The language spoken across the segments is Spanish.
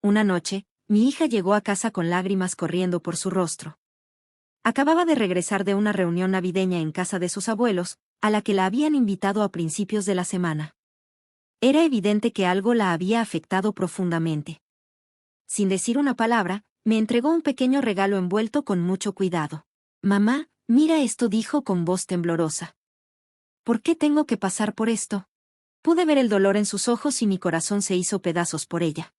Una noche, mi hija llegó a casa con lágrimas corriendo por su rostro. Acababa de regresar de una reunión navideña en casa de sus abuelos, a la que la habían invitado a principios de la semana. Era evidente que algo la había afectado profundamente. Sin decir una palabra, me entregó un pequeño regalo envuelto con mucho cuidado. «Mamá, mira esto», dijo con voz temblorosa. «¿Por qué tengo que pasar por esto?» Pude ver el dolor en sus ojos y mi corazón se hizo pedazos por ella.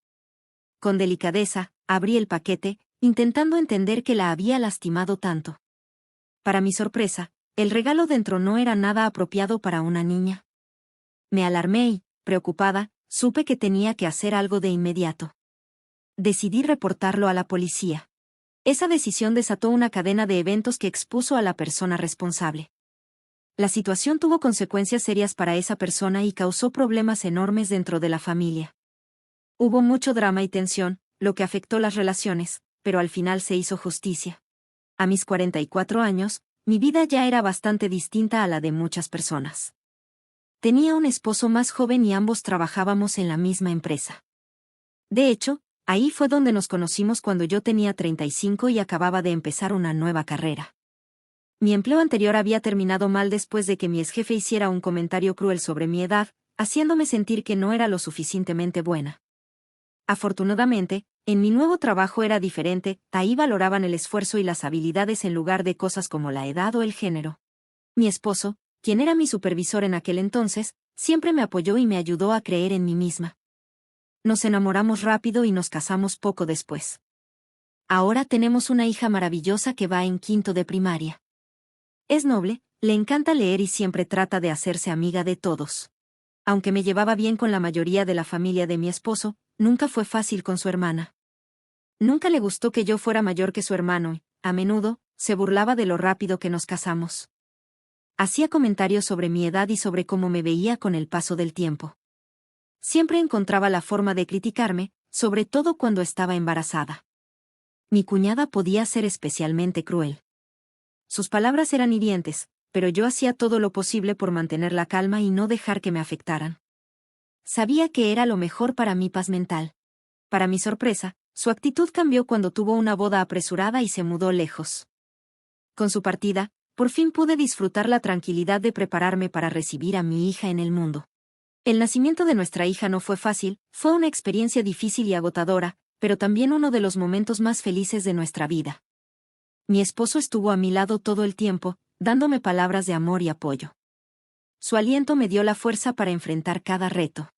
Con delicadeza, abrí el paquete, intentando entender qué la había lastimado tanto. Para mi sorpresa, el regalo dentro no era nada apropiado para una niña. Me alarmé y, preocupada, supe que tenía que hacer algo de inmediato. Decidí reportarlo a la policía. Esa decisión desató una cadena de eventos que expuso a la persona responsable. La situación tuvo consecuencias serias para esa persona y causó problemas enormes dentro de la familia. Hubo mucho drama y tensión, lo que afectó las relaciones, pero al final se hizo justicia. A mis 44 años, mi vida ya era bastante distinta a la de muchas personas. Tenía un esposo más joven y ambos trabajábamos en la misma empresa. De hecho, ahí fue donde nos conocimos cuando yo tenía 35 y acababa de empezar una nueva carrera. Mi empleo anterior había terminado mal después de que mi exjefe hiciera un comentario cruel sobre mi edad, haciéndome sentir que no era lo suficientemente buena. Afortunadamente, en mi nuevo trabajo era diferente, ahí valoraban el esfuerzo y las habilidades en lugar de cosas como la edad o el género. Mi esposo, quien era mi supervisor en aquel entonces, siempre me apoyó y me ayudó a creer en mí misma. Nos enamoramos rápido y nos casamos poco después. Ahora tenemos una hija maravillosa que va en quinto de primaria. Es noble, le encanta leer y siempre trata de hacerse amiga de todos. Aunque me llevaba bien con la mayoría de la familia de mi esposo, nunca fue fácil con su hermana. Nunca le gustó que yo fuera mayor que su hermano y, a menudo, se burlaba de lo rápido que nos casamos. Hacía comentarios sobre mi edad y sobre cómo me veía con el paso del tiempo. Siempre encontraba la forma de criticarme, sobre todo cuando estaba embarazada. Mi cuñada podía ser especialmente cruel. Sus palabras eran hirientes, pero yo hacía todo lo posible por mantener la calma y no dejar que me afectaran. Sabía que era lo mejor para mi paz mental. Para mi sorpresa, su actitud cambió cuando tuvo una boda apresurada y se mudó lejos. Con su partida, por fin pude disfrutar la tranquilidad de prepararme para recibir a mi hija en el mundo. El nacimiento de nuestra hija no fue fácil, fue una experiencia difícil y agotadora, pero también uno de los momentos más felices de nuestra vida. Mi esposo estuvo a mi lado todo el tiempo, dándome palabras de amor y apoyo. Su aliento me dio la fuerza para enfrentar cada reto.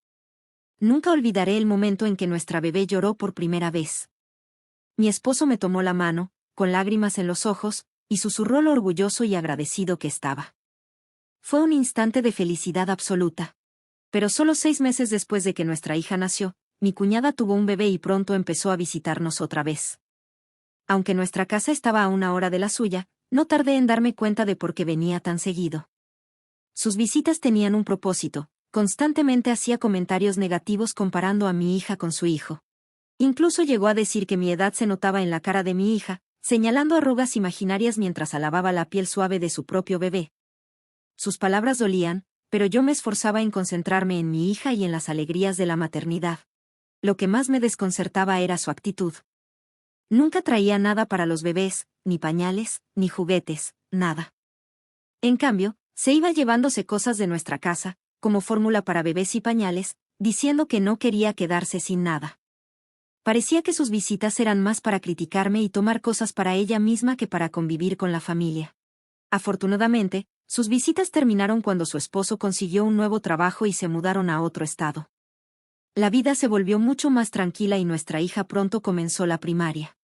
Nunca olvidaré el momento en que nuestra bebé lloró por primera vez. Mi esposo me tomó la mano, con lágrimas en los ojos, y susurró lo orgulloso y agradecido que estaba. Fue un instante de felicidad absoluta. Pero solo 6 meses después de que nuestra hija nació, mi cuñada tuvo un bebé y pronto empezó a visitarnos otra vez. Aunque nuestra casa estaba a 1 hora de la suya, no tardé en darme cuenta de por qué venía tan seguido. Sus visitas tenían un propósito, constantemente hacía comentarios negativos comparando a mi hija con su hijo. Incluso llegó a decir que mi edad se notaba en la cara de mi hija, señalando arrugas imaginarias mientras alababa la piel suave de su propio bebé. Sus palabras dolían, pero yo me esforzaba en concentrarme en mi hija y en las alegrías de la maternidad. Lo que más me desconcertaba era su actitud. Nunca traía nada para los bebés, ni pañales, ni juguetes, nada. En cambio, se iba llevándose cosas de nuestra casa, como fórmula para bebés y pañales, diciendo que no quería quedarse sin nada. Parecía que sus visitas eran más para criticarme y tomar cosas para ella misma que para convivir con la familia. Afortunadamente, sus visitas terminaron cuando su esposo consiguió un nuevo trabajo y se mudaron a otro estado. La vida se volvió mucho más tranquila y nuestra hija pronto comenzó la primaria.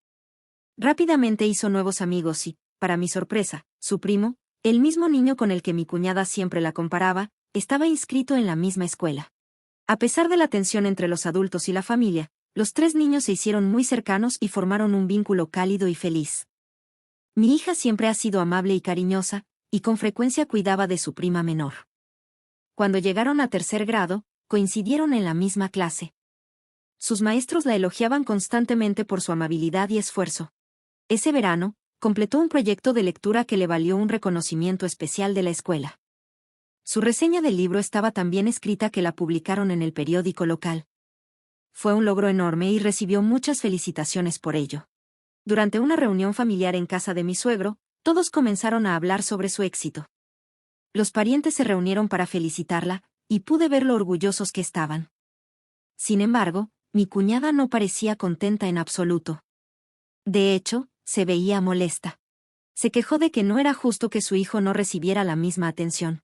Rápidamente hizo nuevos amigos y, para mi sorpresa, su primo, el mismo niño con el que mi cuñada siempre la comparaba, estaba inscrito en la misma escuela. A pesar de la tensión entre los adultos y la familia, los 3 niños se hicieron muy cercanos y formaron un vínculo cálido y feliz. Mi hija siempre ha sido amable y cariñosa, y con frecuencia cuidaba de su prima menor. Cuando llegaron a 3er grado, coincidieron en la misma clase. Sus maestros la elogiaban constantemente por su amabilidad y esfuerzo. Ese verano, completó un proyecto de lectura que le valió un reconocimiento especial de la escuela. Su reseña del libro estaba tan bien escrita que la publicaron en el periódico local. Fue un logro enorme y recibió muchas felicitaciones por ello. Durante una reunión familiar en casa de mi suegro, todos comenzaron a hablar sobre su éxito. Los parientes se reunieron para felicitarla, y pude ver lo orgullosos que estaban. Sin embargo, mi cuñada no parecía contenta en absoluto. De hecho, se veía molesta. Se quejó de que no era justo que su hijo no recibiera la misma atención.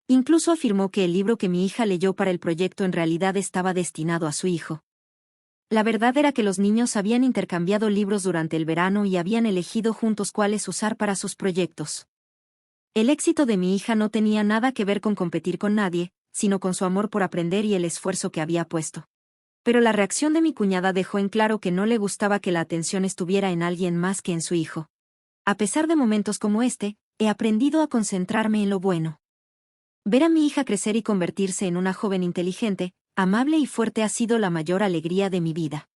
Incluso afirmó que el libro que mi hija leyó para el proyecto en realidad estaba destinado a su hijo. La verdad era que los niños habían intercambiado libros durante el verano y habían elegido juntos cuáles usar para sus proyectos. El éxito de mi hija no tenía nada que ver con competir con nadie, sino con su amor por aprender y el esfuerzo que había puesto. Pero la reacción de mi cuñada dejó en claro que no le gustaba que la atención estuviera en alguien más que en su hijo. A pesar de momentos como este, he aprendido a concentrarme en lo bueno. Ver a mi hija crecer y convertirse en una joven inteligente, amable y fuerte ha sido la mayor alegría de mi vida.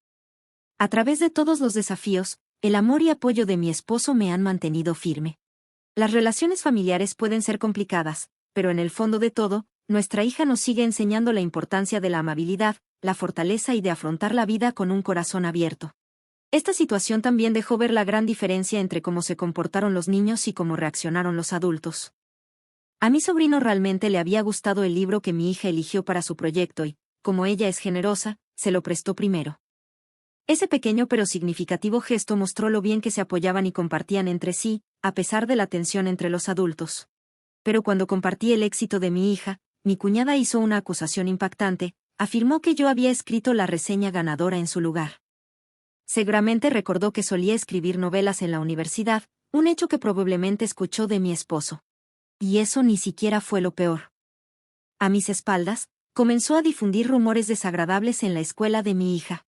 A través de todos los desafíos, el amor y apoyo de mi esposo me han mantenido firme. Las relaciones familiares pueden ser complicadas, pero en el fondo de todo, nuestra hija nos sigue enseñando la importancia de la amabilidad, la fortaleza y de afrontar la vida con un corazón abierto. Esta situación también dejó ver la gran diferencia entre cómo se comportaron los niños y cómo reaccionaron los adultos. A mi sobrino realmente le había gustado el libro que mi hija eligió para su proyecto y, como ella es generosa, se lo prestó primero. Ese pequeño pero significativo gesto mostró lo bien que se apoyaban y compartían entre sí, a pesar de la tensión entre los adultos. Pero cuando compartí el éxito de mi hija, mi cuñada hizo una acusación impactante, afirmó que yo había escrito la reseña ganadora en su lugar. Seguramente recordó que solía escribir novelas en la universidad, un hecho que probablemente escuchó de mi esposo. Y eso ni siquiera fue lo peor. A mis espaldas, comenzó a difundir rumores desagradables en la escuela de mi hija.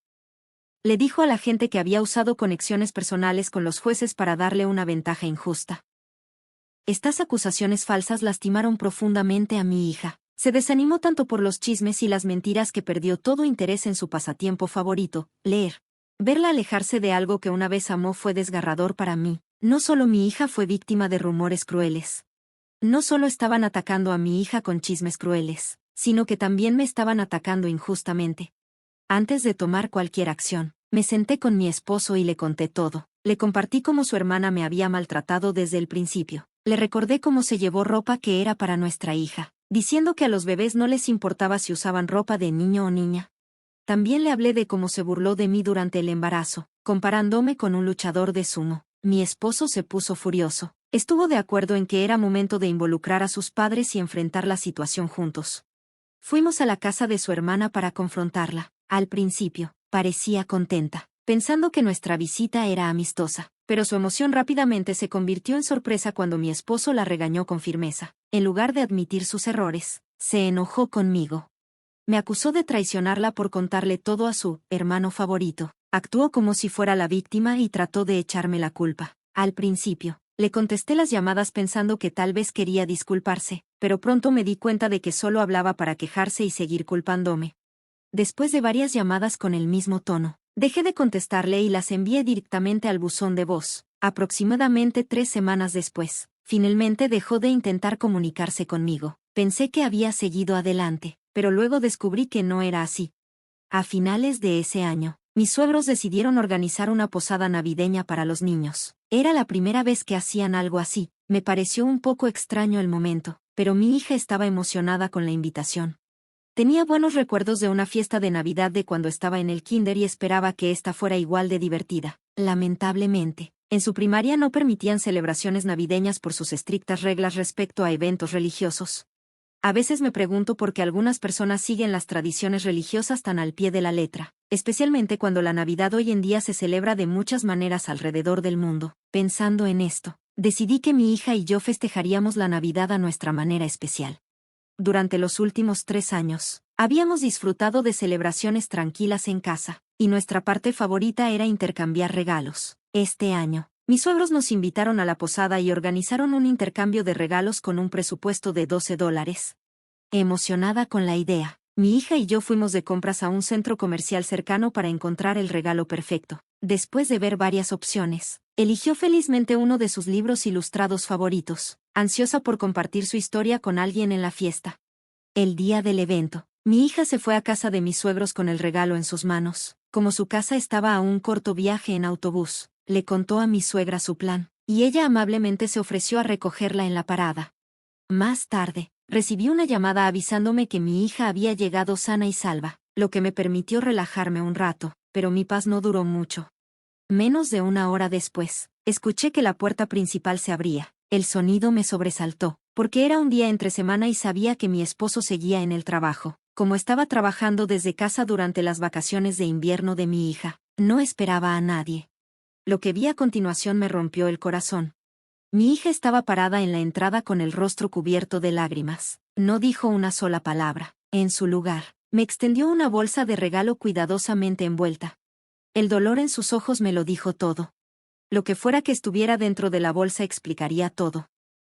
Le dijo a la gente que había usado conexiones personales con los jueces para darle una ventaja injusta. Estas acusaciones falsas lastimaron profundamente a mi hija. Se desanimó tanto por los chismes y las mentiras que perdió todo interés en su pasatiempo favorito, leer. Verla alejarse de algo que una vez amó fue desgarrador para mí. No solo mi hija fue víctima de rumores crueles. No solo estaban atacando a mi hija con chismes crueles, sino que también me estaban atacando injustamente. Antes de tomar cualquier acción, me senté con mi esposo y le conté todo. Le compartí cómo su hermana me había maltratado desde el principio. Le recordé cómo se llevó ropa que era para nuestra hija, diciendo que a los bebés no les importaba si usaban ropa de niño o niña. También le hablé de cómo se burló de mí durante el embarazo, comparándome con un luchador de sumo. Mi esposo se puso furioso. Estuvo de acuerdo en que era momento de involucrar a sus padres y enfrentar la situación juntos. Fuimos a la casa de su hermana para confrontarla. Al principio, parecía contenta, pensando que nuestra visita era amistosa, pero su emoción rápidamente se convirtió en sorpresa cuando mi esposo la regañó con firmeza. En lugar de admitir sus errores, se enojó conmigo. Me acusó de traicionarla por contarle todo a su hermano favorito. Actuó como si fuera la víctima y trató de echarme la culpa. Al principio, le contesté las llamadas pensando que tal vez quería disculparse, pero pronto me di cuenta de que solo hablaba para quejarse y seguir culpándome. Después de varias llamadas con el mismo tono, dejé de contestarle y las envié directamente al buzón de voz. Aproximadamente 3 semanas después, finalmente dejó de intentar comunicarse conmigo. Pensé que había seguido adelante, pero luego descubrí que no era así. A finales de ese año, mis suegros decidieron organizar una posada navideña para los niños. Era la primera vez que hacían algo así. Me pareció un poco extraño el momento, pero mi hija estaba emocionada con la invitación. Tenía buenos recuerdos de una fiesta de Navidad de cuando estaba en el kinder y esperaba que esta fuera igual de divertida. Lamentablemente, en su primaria no permitían celebraciones navideñas por sus estrictas reglas respecto a eventos religiosos. A veces me pregunto por qué algunas personas siguen las tradiciones religiosas tan al pie de la letra, especialmente cuando la Navidad hoy en día se celebra de muchas maneras alrededor del mundo. Pensando en esto, decidí que mi hija y yo festejaríamos la Navidad a nuestra manera especial. Durante los últimos 3 años, habíamos disfrutado de celebraciones tranquilas en casa, y nuestra parte favorita era intercambiar regalos. Este año, mis suegros nos invitaron a la posada y organizaron un intercambio de regalos con un presupuesto de $12. Emocionada con la idea, mi hija y yo fuimos de compras a un centro comercial cercano para encontrar el regalo perfecto. Después de ver varias opciones, eligió felizmente uno de sus libros ilustrados favoritos, ansiosa por compartir su historia con alguien en la fiesta. El día del evento, Mi hija se fue a casa de mis suegros con el regalo en sus manos. Como su casa estaba a un corto viaje en autobús, le contó a mi suegra su plan, y ella amablemente se ofreció a recogerla en la parada. Más tarde, recibí una llamada avisándome que mi hija había llegado sana y salva, lo que me permitió relajarme un rato, pero mi paz no duró mucho. Menos de una hora después, escuché que la puerta principal se abría. El sonido me sobresaltó, porque era un día entre semana y sabía que mi esposo seguía en el trabajo. Como estaba trabajando desde casa durante las vacaciones de invierno de mi hija, no esperaba a nadie. Lo que vi a continuación me rompió el corazón. Mi hija estaba parada en la entrada con el rostro cubierto de lágrimas. No dijo una sola palabra. En su lugar, me extendió una bolsa de regalo cuidadosamente envuelta. El dolor en sus ojos me lo dijo todo. Lo que fuera que estuviera dentro de la bolsa explicaría todo.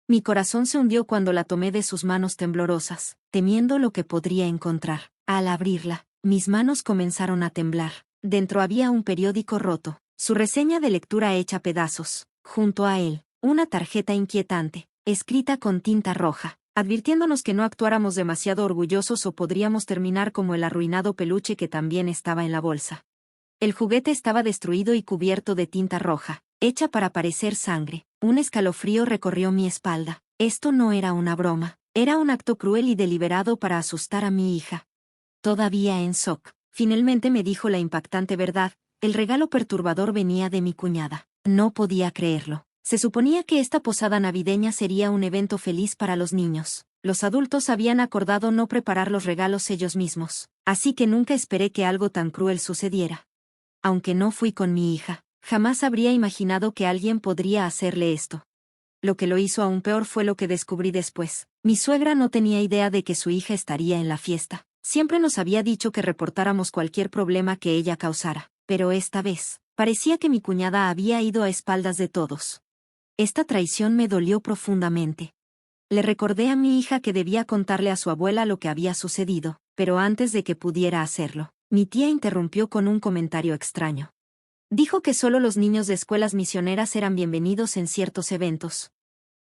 Mi corazón se hundió cuando la tomé de sus manos temblorosas, temiendo lo que podría encontrar. Al abrirla, mis manos comenzaron a temblar. Dentro había un periódico roto, su reseña de lectura hecha pedazos. Junto a él, una tarjeta inquietante, escrita con tinta roja, advirtiéndonos que no actuáramos demasiado orgullosos o podríamos terminar como el arruinado peluche que también estaba en la bolsa. El juguete estaba destruido y cubierto de tinta roja, hecha para parecer sangre. Un escalofrío recorrió mi espalda. Esto no era una broma, era un acto cruel y deliberado para asustar a mi hija. Todavía en shock, finalmente me dijo la impactante verdad: el regalo perturbador venía de mi cuñada. No podía creerlo. Se suponía que esta posada navideña sería un evento feliz para los niños. Los adultos habían acordado no preparar los regalos ellos mismos, así que nunca esperé que algo tan cruel sucediera. Aunque no fui con mi hija, jamás habría imaginado que alguien podría hacerle esto. Lo que lo hizo aún peor fue lo que descubrí después. Mi suegra no tenía idea de que su hija estaría en la fiesta. Siempre nos había dicho que reportáramos cualquier problema que ella causara, pero esta vez, parecía que mi cuñada había ido a espaldas de todos. Esta traición me dolió profundamente. Le recordé a mi hija que debía contarle a su abuela lo que había sucedido, pero antes de que pudiera hacerlo, mi tía interrumpió con un comentario extraño. Dijo que solo los niños de escuelas misioneras eran bienvenidos en ciertos eventos.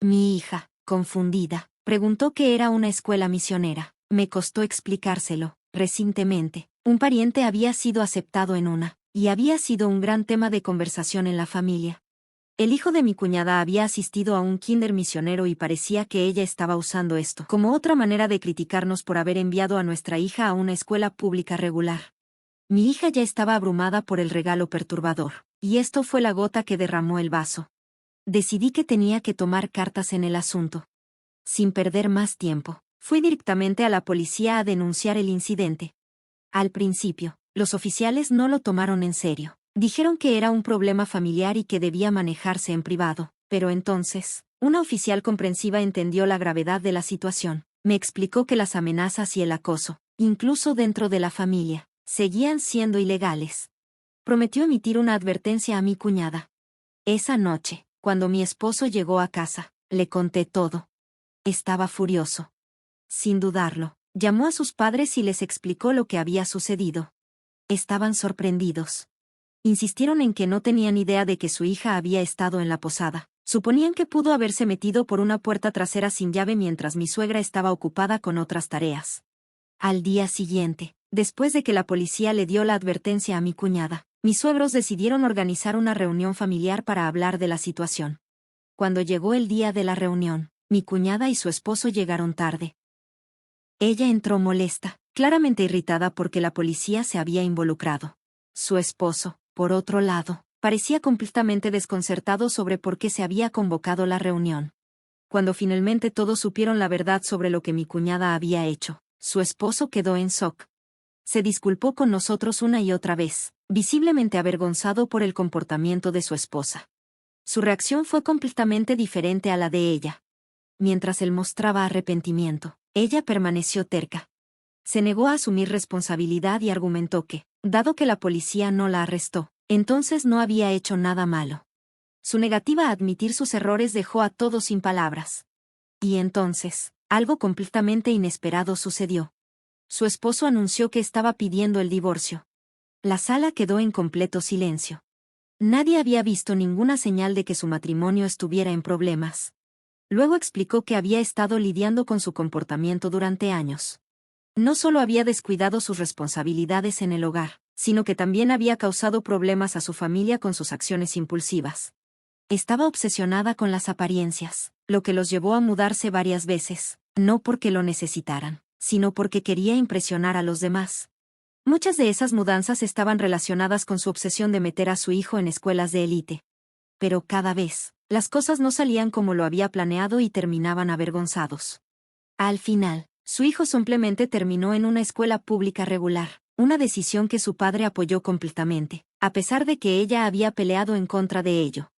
Mi hija, confundida, preguntó qué era una escuela misionera. Me costó explicárselo. Recientemente, un pariente había sido aceptado en una, y había sido un gran tema de conversación en la familia. El hijo de mi cuñada había asistido a un kinder misionero y parecía que ella estaba usando esto como otra manera de criticarnos por haber enviado a nuestra hija a una escuela pública regular. Mi hija ya estaba abrumada por el regalo perturbador, y esto fue la gota que derramó el vaso. Decidí que tenía que tomar cartas en el asunto. Sin perder más tiempo, fui directamente a la policía a denunciar el incidente. Al principio, los oficiales no lo tomaron en serio. Dijeron que era un problema familiar y que debía manejarse en privado, pero entonces, una oficial comprensiva entendió la gravedad de la situación. Me explicó que las amenazas y el acoso, incluso dentro de la familia, seguían siendo ilegales. Prometió emitir una advertencia a mi cuñada. Esa noche, cuando mi esposo llegó a casa, le conté todo. Estaba furioso. Sin dudarlo, llamó a sus padres y les explicó lo que había sucedido. Estaban sorprendidos. Insistieron en que no tenían idea de que su hija había estado en la posada. Suponían que pudo haberse metido por una puerta trasera sin llave mientras mi suegra estaba ocupada con otras tareas. Al día siguiente, después de que la policía le dio la advertencia a mi cuñada, mis suegros decidieron organizar una reunión familiar para hablar de la situación. Cuando llegó el día de la reunión, mi cuñada y su esposo llegaron tarde. Ella entró molesta, claramente irritada porque la policía se había involucrado. Su esposo, por otro lado, parecía completamente desconcertado sobre por qué se había convocado la reunión. Cuando finalmente todos supieron la verdad sobre lo que mi cuñada había hecho, su esposo quedó en shock. Se disculpó con nosotros una y otra vez, visiblemente avergonzado por el comportamiento de su esposa. Su reacción fue completamente diferente a la de ella. Mientras él mostraba arrepentimiento, ella permaneció terca. Se negó a asumir responsabilidad y argumentó que, dado que la policía no la arrestó, entonces no había hecho nada malo. Su negativa a admitir sus errores dejó a todos sin palabras. Y entonces, algo completamente inesperado sucedió. Su esposo anunció que estaba pidiendo el divorcio. La sala quedó en completo silencio. Nadie había visto ninguna señal de que su matrimonio estuviera en problemas. Luego explicó que había estado lidiando con su comportamiento durante años. no solo había descuidado sus responsabilidades en el hogar, sino que también había causado problemas a su familia con sus acciones impulsivas. Estaba obsesionada con las apariencias, lo que los llevó a mudarse varias veces, no porque lo necesitaran, sino porque quería impresionar a los demás. Muchas de esas mudanzas estaban relacionadas con su obsesión de meter a su hijo en escuelas de élite. Pero cada vez, las cosas no salían como lo había planeado y terminaban avergonzados. Al final, su hijo simplemente terminó en una escuela pública regular, una decisión que su padre apoyó completamente, a pesar de que ella había peleado en contra de ello.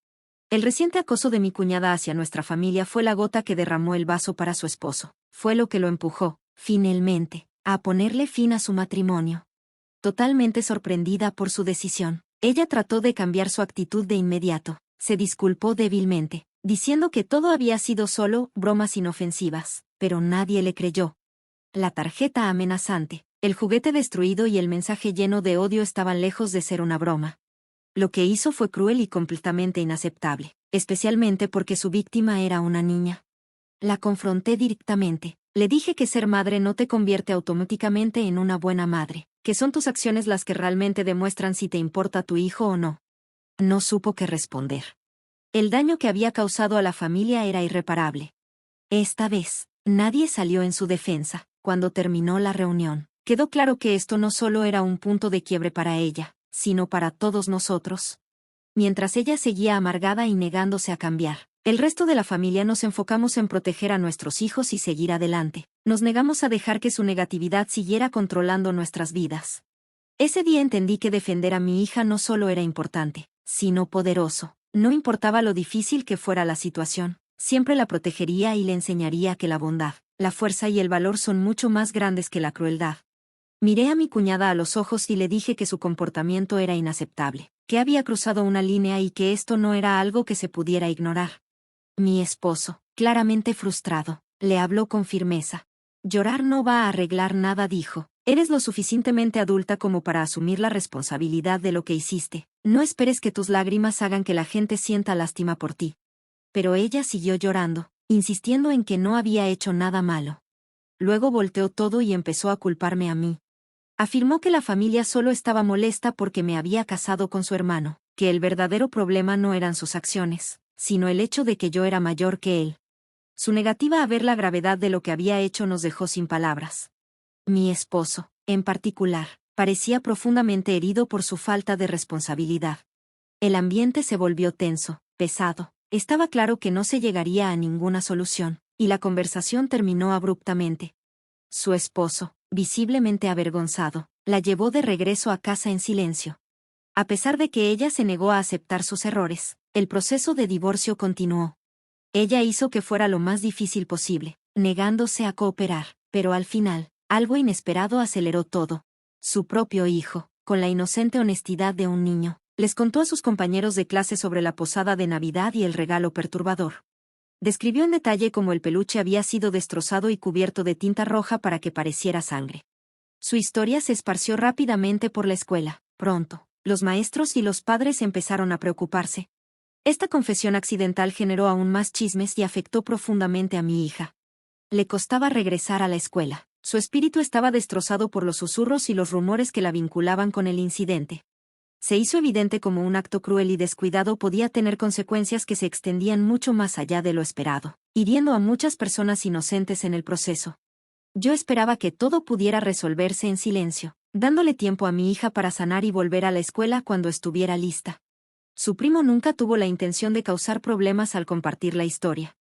El reciente acoso de mi cuñada hacia nuestra familia fue la gota que derramó el vaso para su esposo. Fue lo que lo empujó, finalmente, a ponerle fin a su matrimonio. Totalmente sorprendida por su decisión, ella trató de cambiar su actitud de inmediato. Se disculpó débilmente, diciendo que todo había sido solo bromas inofensivas, pero nadie le creyó. La tarjeta amenazante, el juguete destruido y el mensaje lleno de odio estaban lejos de ser una broma. Lo que hizo fue cruel y completamente inaceptable, especialmente porque su víctima era una niña. La confronté directamente. Le dije que ser madre no te convierte automáticamente en una buena madre, que son tus acciones las que realmente demuestran si te importa tu hijo o no. No supo qué responder. El daño que había causado a la familia era irreparable. Esta vez, nadie salió en su defensa. Cuando terminó la reunión, quedó claro que esto no solo era un punto de quiebre para ella, sino para todos nosotros. Mientras ella seguía amargada y negándose a cambiar, el resto de la familia nos enfocamos en proteger a nuestros hijos y seguir adelante. Nos negamos a dejar que su negatividad siguiera controlando nuestras vidas. Ese día entendí que defender a mi hija no solo era importante, sino poderoso. No importaba lo difícil que fuera la situación, siempre la protegería y le enseñaría que la bondad, la fuerza y el valor son mucho más grandes que la crueldad. Miré a mi cuñada a los ojos y le dije que su comportamiento era inaceptable, que había cruzado una línea y que esto no era algo que se pudiera ignorar. Mi esposo, claramente frustrado, le habló con firmeza. Llorar no va a arreglar nada, dijo. Eres lo suficientemente adulta como para asumir la responsabilidad de lo que hiciste. No esperes que tus lágrimas hagan que la gente sienta lástima por ti. Pero ella siguió llorando, insistiendo en que no había hecho nada malo. Luego volteó todo y empezó a culparme a mí. Afirmó que la familia solo estaba molesta porque me había casado con su hermano, que el verdadero problema no eran sus acciones, sino el hecho de que yo era mayor que él. Su negativa a ver la gravedad de lo que había hecho nos dejó sin palabras. Mi esposo, en particular, parecía profundamente herido por su falta de responsabilidad. El ambiente se volvió tenso, pesado. Estaba claro que no se llegaría a ninguna solución, y la conversación terminó abruptamente. Su esposo, visiblemente avergonzado, la llevó de regreso a casa en silencio. A pesar de que ella se negó a aceptar sus errores, el proceso de divorcio continuó. Ella hizo que fuera lo más difícil posible, negándose a cooperar, pero al final, algo inesperado aceleró todo. Su propio hijo, con la inocente honestidad de un niño, les contó a sus compañeros de clase sobre la posada de Navidad y el regalo perturbador. Describió en detalle cómo el peluche había sido destrozado y cubierto de tinta roja para que pareciera sangre. Su historia se esparció rápidamente por la escuela. Pronto, los maestros y los padres empezaron a preocuparse. Esta confesión accidental generó aún más chismes y afectó profundamente a mi hija. Le costaba regresar a la escuela. Su espíritu estaba destrozado por los susurros y los rumores que la vinculaban con el incidente. Se hizo evidente cómo un acto cruel y descuidado podía tener consecuencias que se extendían mucho más allá de lo esperado, hiriendo a muchas personas inocentes en el proceso. Yo esperaba que todo pudiera resolverse en silencio, dándole tiempo a mi hija para sanar y volver a la escuela cuando estuviera lista. Su primo nunca tuvo la intención de causar problemas al compartir la historia.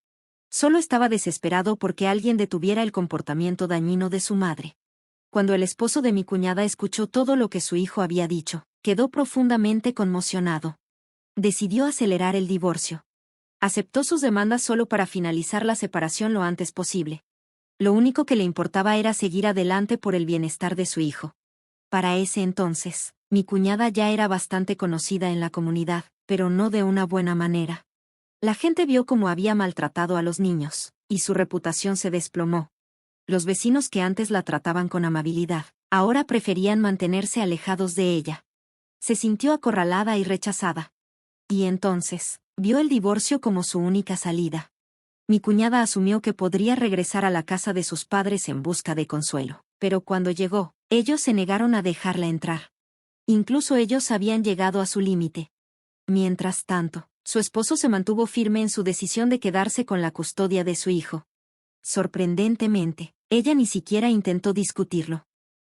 Solo estaba desesperado porque alguien detuviera el comportamiento dañino de su madre. Cuando el esposo de mi cuñada escuchó todo lo que su hijo había dicho, quedó profundamente conmocionado. Decidió acelerar el divorcio. Aceptó sus demandas solo para finalizar la separación lo antes posible. Lo único que le importaba era seguir adelante por el bienestar de su hijo. Para ese entonces, mi cuñada ya era bastante conocida en la comunidad, pero no de una buena manera. La gente vio cómo había maltratado a los niños, y su reputación se desplomó. Los vecinos que antes la trataban con amabilidad, ahora preferían mantenerse alejados de ella. Se sintió acorralada y rechazada. Y entonces, vio el divorcio como su única salida. Mi cuñada asumió que podría regresar a la casa de sus padres en busca de consuelo. pero cuando llegó, ellos se negaron a dejarla entrar. Incluso ellos habían llegado a su límite. Mientras tanto, su esposo se mantuvo firme en su decisión de quedarse con la custodia de su hijo. Sorprendentemente, ella ni siquiera intentó discutirlo.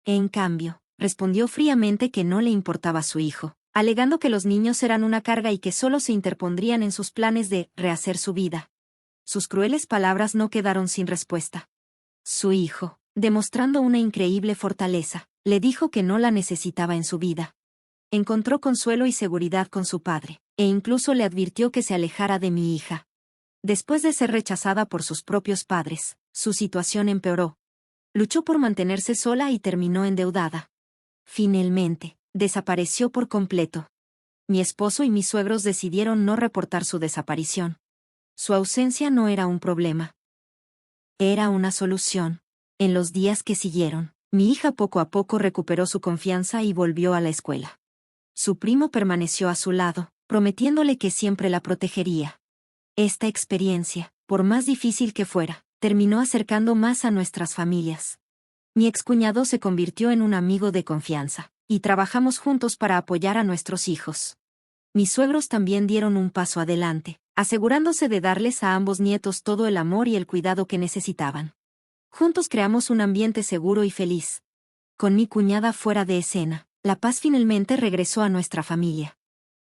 En cambio, respondió fríamente que no le importaba su hijo, alegando que los niños eran una carga y que solo se interpondrían en sus planes de rehacer su vida. Sus crueles palabras no quedaron sin respuesta. Su hijo, demostrando una increíble fortaleza, le dijo que no la necesitaba en su vida. Encontró consuelo y seguridad con su padre, e incluso le advirtió que se alejara de mi hija. Después de ser rechazada por sus propios padres, su situación empeoró. Luchó por mantenerse sola y terminó endeudada. Finalmente, desapareció por completo. Mi esposo y mis suegros decidieron no reportar su desaparición. Su ausencia no era un problema. Era una solución. En los días que siguieron, mi hija poco a poco recuperó su confianza y volvió a la escuela. Su primo permaneció a su lado, prometiéndole que siempre la protegería. Esta experiencia, por más difícil que fuera, terminó acercando más a nuestras familias. Mi excuñado se convirtió en un amigo de confianza, y trabajamos juntos para apoyar a nuestros hijos. Mis suegros también dieron un paso adelante, asegurándose de darles a ambos nietos todo el amor y el cuidado que necesitaban. Juntos creamos un ambiente seguro y feliz. Con mi cuñada fuera de escena, la paz finalmente regresó a nuestra familia.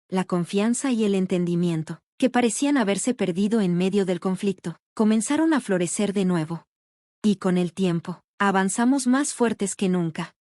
La confianza y el entendimiento, que parecían haberse perdido en medio del conflicto, comenzaron a florecer de nuevo. Y con el tiempo, avanzamos más fuertes que nunca.